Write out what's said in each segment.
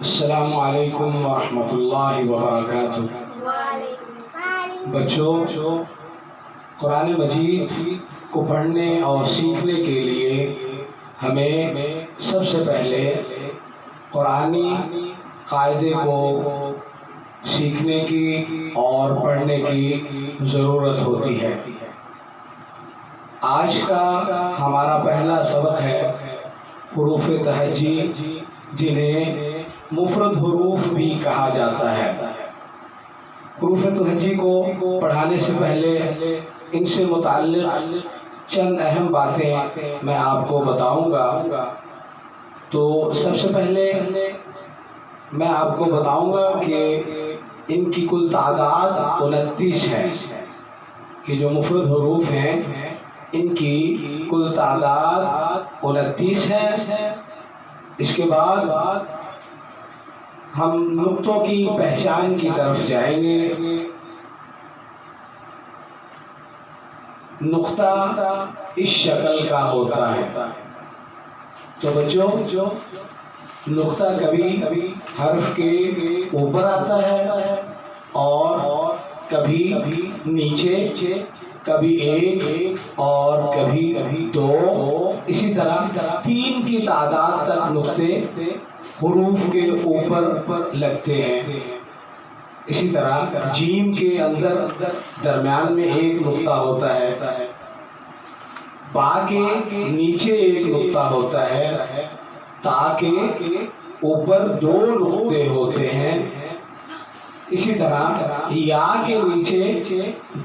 السلام علیکم ورحمۃ اللہ وبرکاتہ۔ بچوں، قرآن مجید کو پڑھنے اور سیکھنے کے لیے ہمیں سب سے پہلے قرآنی قاعدے کو سیکھنے کی اور پڑھنے کی ضرورت ہوتی ہے۔ آج کا ہمارا پہلا سبق ہے حروف تہجی، جنہیں مفرد حروف بھی کہا جاتا ہے۔ حروف تہجی کو پڑھانے سے پہلے ان سے متعلق چند اہم باتیں میں آپ کو بتاؤں گا۔ تو سب سے پہلے میں آپ کو بتاؤں گا کہ ان کی کل تعداد 29 ہے، کہ جو مفرد حروف ہیں ان کی کل تعداد 29 ہے۔ اس کے بعد ہم نقطوں کی پہچان کی طرف جائیں گے۔ نقطہ اس شکل کا ہوتا ہے۔ تو بچوں، نقطہ کبھی حرف کے اوپر آتا ہے اور کبھی نیچے، کبھی ایک اور کبھی دو، اسی طرح 3 کی تعداد تک نقطے حروف کے اوپر لگتے ہیں۔ اسی طرح جیم کے اندر درمیان میں ایک نقطہ ہوتا ہے، با کے نیچے ایک نقطہ ہوتا ہے، تا کے اوپر 2 نقطے ہوتے ہیں، اسی طرح یا کے نیچے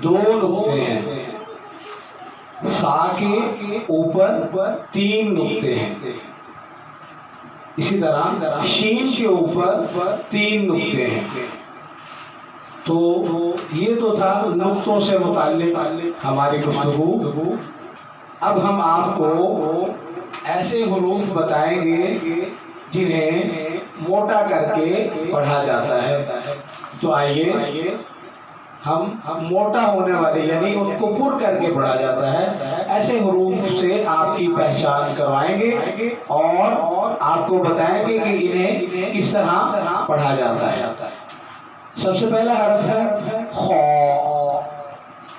2 نقطے ہیں، سا کے اوپر 3 نقطے ہیں، اسی طرح شین کے اوپر 3 نقطے ہیں۔ تو یہ تو تھا نقطوں سے متعلق ہماری گفتگو۔ اب ہم آپ کو ایسے حروف بتائیں گے جنہیں موٹا کر کے پڑھا جاتا ہے۔ تو آئیے ہم موٹا ہونے والے، یعنی ان کو پر کر کے پڑھا جاتا ہے، ایسے حروف سے آپ کی پہچان کروائیں گے اور آپ کو بتائیں گے کہ انہیں کس طرح پڑھا جاتا ہے۔ سب سے پہلا حرف ہے خا۔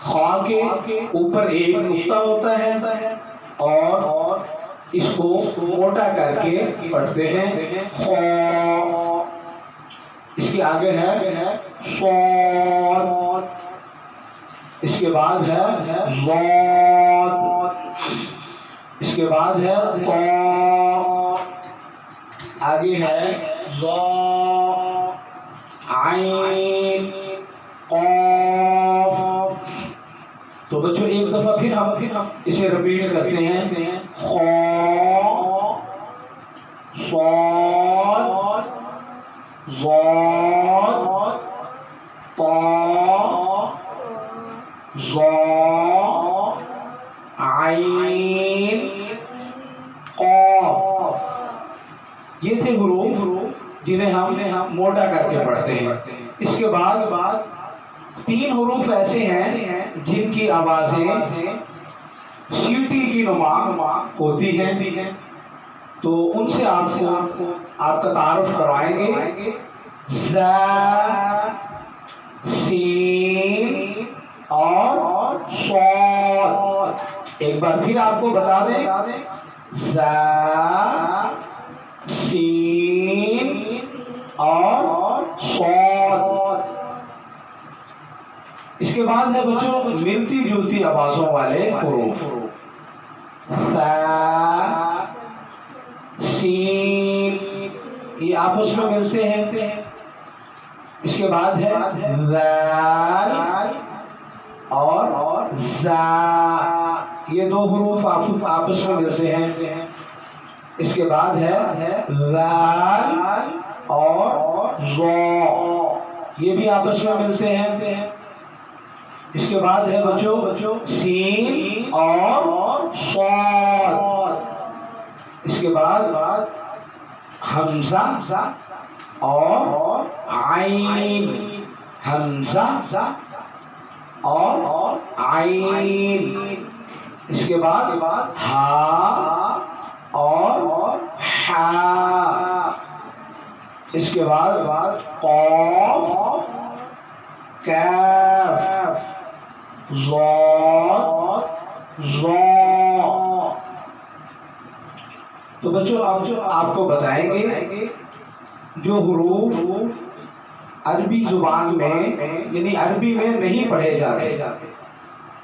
خا کے اوپر ایک نقطہ ہوتا ہے اور اس کو موٹا کر کے پڑھتے ہیں خا۔ اس کے آگے ہے صاد، اس کے بعد ہے ضاد، اس کے بعد ہے طا، آگے ہے ظا، عین، قاف۔ تو بچوں ایک دفعہ پھر ہم اسے ریپیٹ کرتے ہیں، خا، صاد، ضاد، طا، ظا، عین، قاف۔ یہ تھے حروف جنہیں ہم موٹا کر کے پڑھتے ہیں۔ اس کے بعد 3 حروف ایسے ہیں جن کی آوازیں سیٹی کی نما ہوتی ہیں، تو ان سے آپ کا تعارف کروائیں گے۔ ز، سین اور صاد۔ ایک بار پھر آپ کو بتا دیں، ز، سین اور صاد۔ اس کے بعد ہے بچوں ملتی جلتی آوازوں والے حروف، ثا، سین، یہ آپس میں ملتے ہیں۔ اس کے بعد ہے ذال اور زا، یہ 2 حروف آپس میں ملتے ہیں۔ اس کے بعد ہے ذال اور ظا، یہ بھی آپس میں ملتے ہیں۔ اس کے بعد ہے بچوں سین اور صاد۔ اس کے بعد حمزہ اور عین، حمزہ اور عین۔ اس کے بعد ہا اور ہا۔ اس کے بعد قاف کاف ضاد ظا. تو بچوں آپ کو بتائیں گے جو حروف عربی زبان میں یعنی عربی میں نہیں پڑھے جاتے.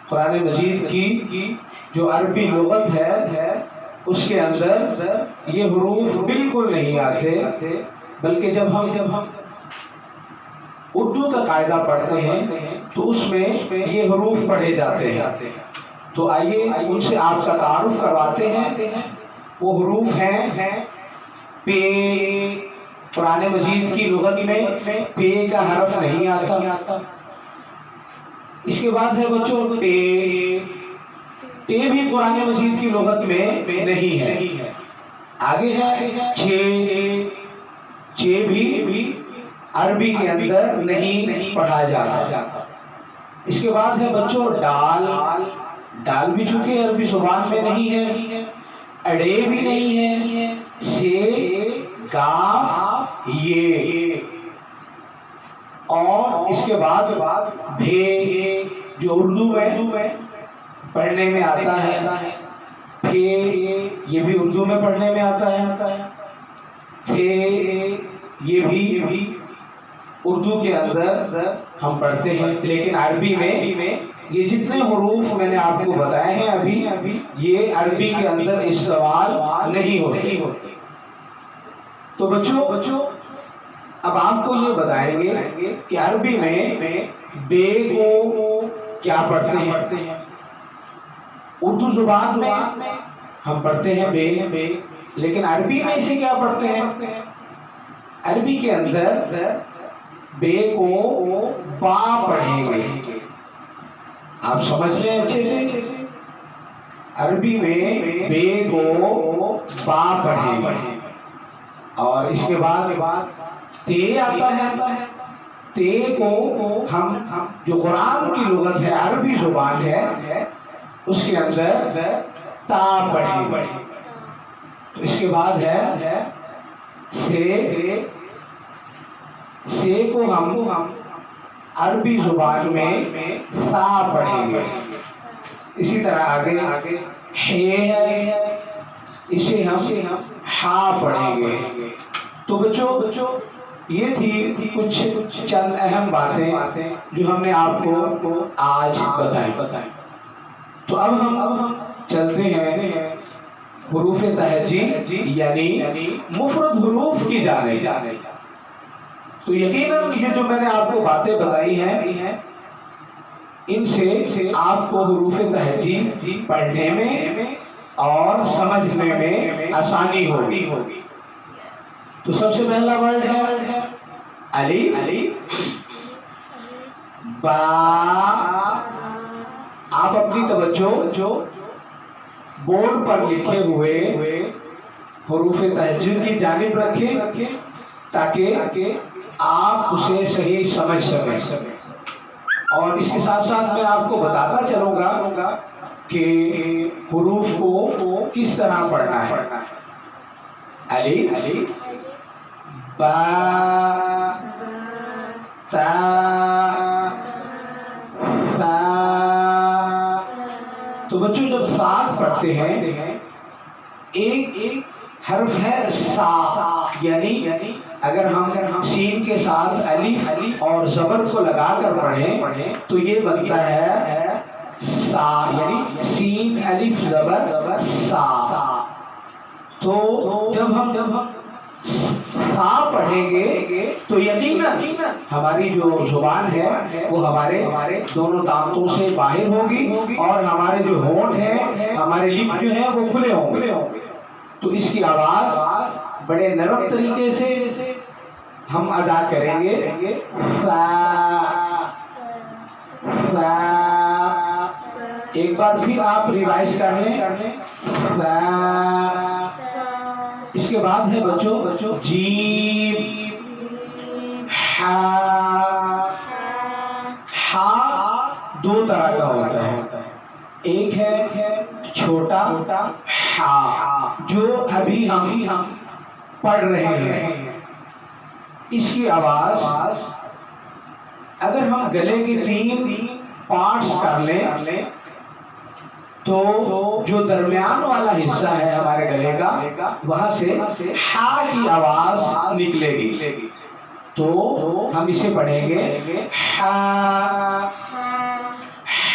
قرآن مجید کی جو عربی لغت ہے اس کے اندر یہ حروف بالکل نہیں آتے، بلکہ جب ہم اردو کا قاعدہ پڑھتے ہیں تو اس میں یہ حروف پڑھے جاتے ہیں. تو آئیے ان سے آپ کا تعارف کرواتے ہیں. وہ حروف ہیں پے. قرآن مجید کی لغت میں پے کا حرف نہیں آتا. اس کے بعد ہے بچوں ٹے. ٹے بھی قرآن مجید کی لغت میں نہیں ہے. آگے ہے چھ. چھ بھی عربی کے اندر نہیں پڑھا جاتا. اس کے بعد ہے بچوں ڈال. ڈال بھی چونکہ عربی زبان میں نہیں ہے. اڑے بھی نہیں ہے. سے کاف یہ. اور اس کے بعد بھے جو اردو میں پڑھنے میں آتا ہے. پھے یہ بھی اردو میں پڑھنے میں آتا ہے. تھے یہ بھی اردو کے اندر ہم پڑھتے ہیں، لیکن عربی میں یہ جتنے حروف میں نے آپ کو بتائے ہیں ابھی یہ عربی کے اندر استعمال نہیں ہوتے. تو بچوں اب آپ کو یہ بتائیں گے کہ عربی میں بے کو کیا پڑھتے ہیں. اردو زبان میں ہم پڑھتے ہیں بے، لیکن عربی میں اسے کیا پڑھتے ہیں. عربی کے اندر بے کو با پڑھیں گے. آپ سمجھ لیں اچھے سے. عربی میں بے کو با پڑھیں گے. اور اس کے بعد تے آتا ہے. تے کو ہم جو قرآن کی لغت ہے عربی زبان ہے اس کے اندر تا پڑھیں گے. اس کے بعد ہے سے. سے کو ہم عربی زبان میں سا پڑھیں گے. اسی طرح آگے ہے اسے ہم ہا پڑھیں گے. تو بچوں یہ تھی کچھ چند اہم باتیں جو ہم نے آپ کو آج بتائی. تو اب ہم چلتے ہیں حروف تہجی یعنی مفرد حروف کی جانب. تو یقیناً یہ جو میں نے آپ کو باتیں بتائی ہیں ان سے آپ کو حروف تہجی پڑھنے میں اور سمجھنے میں آسانی ہوگی. تو سب سے پہلا ورڈ ہے الف با. آپ اپنی توجہ بورڈ پر لکھے ہوئے حروف تہجی کی جانب رکھیں تاکہ آپ اسے صحیح سمجھ سکیں. اور اس کے ساتھ ساتھ میں آپ کو بتاتا چلوں گا کہ حروف کو کس طرح پڑھنا ہے. الف با تا ثا. تو بچوں جب ساتھ پڑھتے ہیں ایک حرف ہے سا. یعنی اگر ہم سین کے ساتھ الف اور زبر کو لگا کر پڑھیں تو یہ بنتا ہے سا. یعنی سین الف زبر سا. تو جب ہم سا پڑھیں گے تو یقیناً ہماری جو زبان ہے وہ ہمارے دونوں دانتوں سے باہر ہوگی اور ہمارے جو ہونٹ ہیں ہمارے لپ جو ہیں وہ کھلے ہوں گے. تو اس کی آواز بڑے نرم طریقے سے ہم ادا کریں گے. ایک بار پھر آپ ریوائز کر لیں. اس کے بعد ہے بچوں جیم ہا. ہا دو طرح کا ہوتا ہے. ایک ہے چھوٹا ہا جو ابھی ہم پڑھ رہے ہیں. اس کی آواز اگر ہم گلے کے 3 پارٹس کر لیں تو جو درمیان والا حصہ ہے ہمارے گلے کا وہاں سے ہا کی آواز نکلے گی. تو ہم اسے پڑھیں گے ہا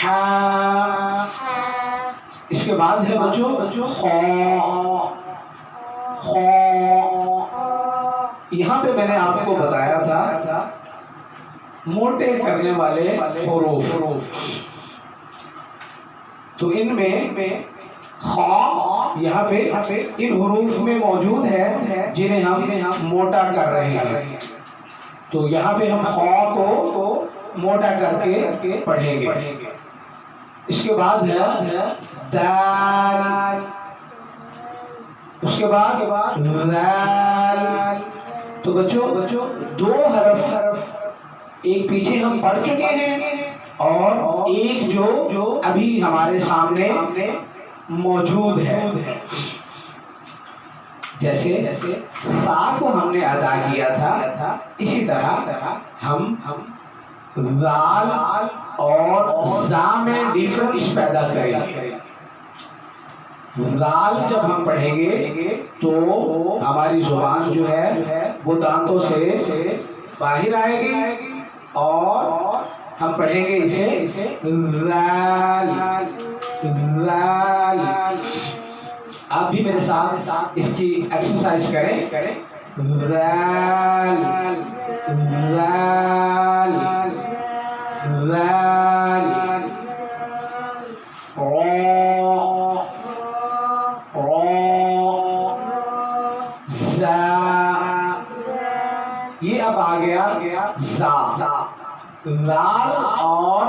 ہا. اس کے بعد ہے بچوں خو خو. یہاں پہ میں نے آپ کو بتایا تھا موٹے کرنے والے حروف. تو ان میں خا یہاں پہ ان حروف میں موجود ہے جنہیں ہم موٹا کر رہے ہیں. تو یہاں پہ ہم خا کو موٹا کر کے پڑھیں گے. اس کے بعد ہے دال. اس کے بعد ذال. تو بچوں 2 حرف ایک پیچھے ہم پڑھ چکے ہیں اور ایک جو ابھی ہمارے سامنے موجود ہے. جیسے تا کو ہم نے ادا کیا تھا اسی طرح ہم ذال اور زا میں ڈیفرنس پیدا کریں گے. ذال جب ہم پڑھیں گے تو ہماری زبان جو ہے وہ دانتوں سے باہر آئے گی اور ہم پڑھیں گے اسے ذال ذال. آپ بھی میرے ساتھ اس کی ایکسرسائز کریں. ذال ذال ذال. یہ اب آ گیا زا. ذال اور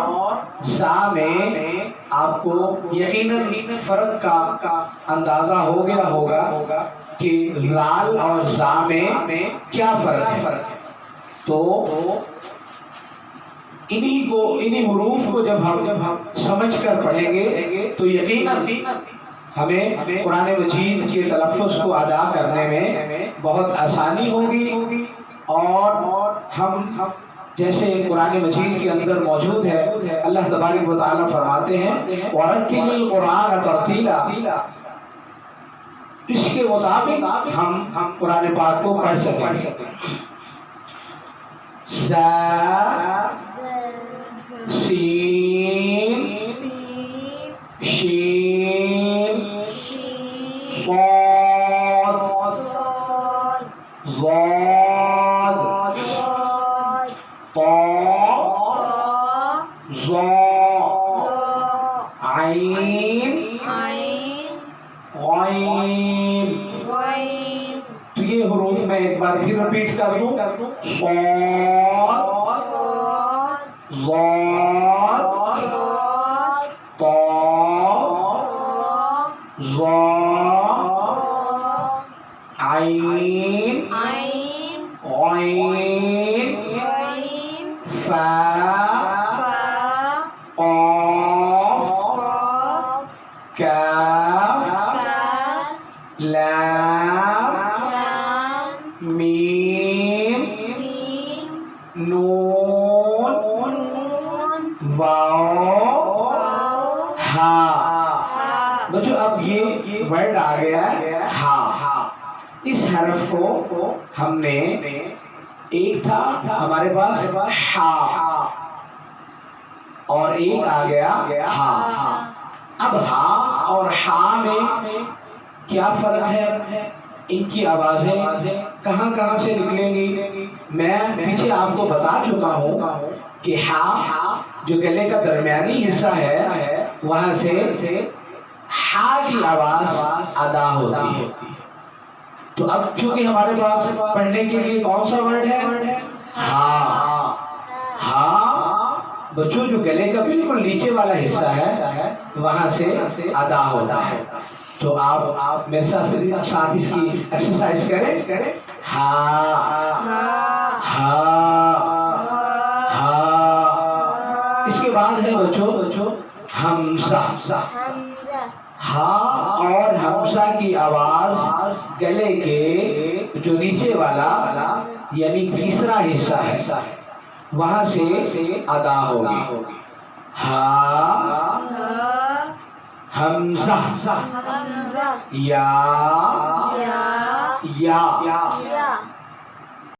زا میں آپ کو یقیناً فرق کا اندازہ ہو گیا ہوگا کہ ذال اور زا میں کیا فرق ہے. تو انہی حروف کو جب ہم سمجھ کر پڑھیں گے تو یقیناً ہمیں قرآن مجید کے تلفظ کو ادا کرنے میں بہت آسانی ہوگی. اور ہم جیسے قرآن مجید کے اندر موجود ہے اللہ تبارک و تعالیٰ فرماتے ہیں وَرَتِّلِ الْقُرْآنَ تَرْتِيلًا. اس کے مطابق ہم قرآن پاک کو پڑھ سکیں. زا سین شین صاد ضاد طا ظا عین غین. تو یہ حروف میں ایک بار پھر رپیٹ کر دوں. صاد ضاد طا ظا عین غین فا قاف کاف لام میم نون واو ہا. بچوں اب یہ ورڈ آ گیا ہے ہا. اس حرف کو ہم نے ایک تھا ہمارے پاس ہا اور ایک آ گیا ہا. اب ہا اور ہا میں کیا فرق ہے؟ ان کی آوازیں کہاں سے نکلیں گی؟ میں پیچھے آپ کو بتا چکا ہوں کہ ہا جو گلے کا درمیانی حصہ ہے وہاں سے ہا کی آواز ادا ہوتی ہے. تو اب چونکہ ہمارے پاس پڑھنے کے لیے کون سا ورڈ ہے؟ ہا. ہا بچوں جو گلے کا بالکل نیچے والا حصہ ہے وہاں سے ادا ہوتا ہے. تو آپ میرے ساتھ اس کی ایکسرسائز کریں. ہا ہا ہا. اس کے بعد ہے بچوں حمزہ. ہا اور حمزہ کی آواز گلے کے جو نیچے والا یعنی تیسرا حصہ ہے، وہاں سے ادا ہوگی. ہا حمزہ، حمزہ، یا یا، یا یا،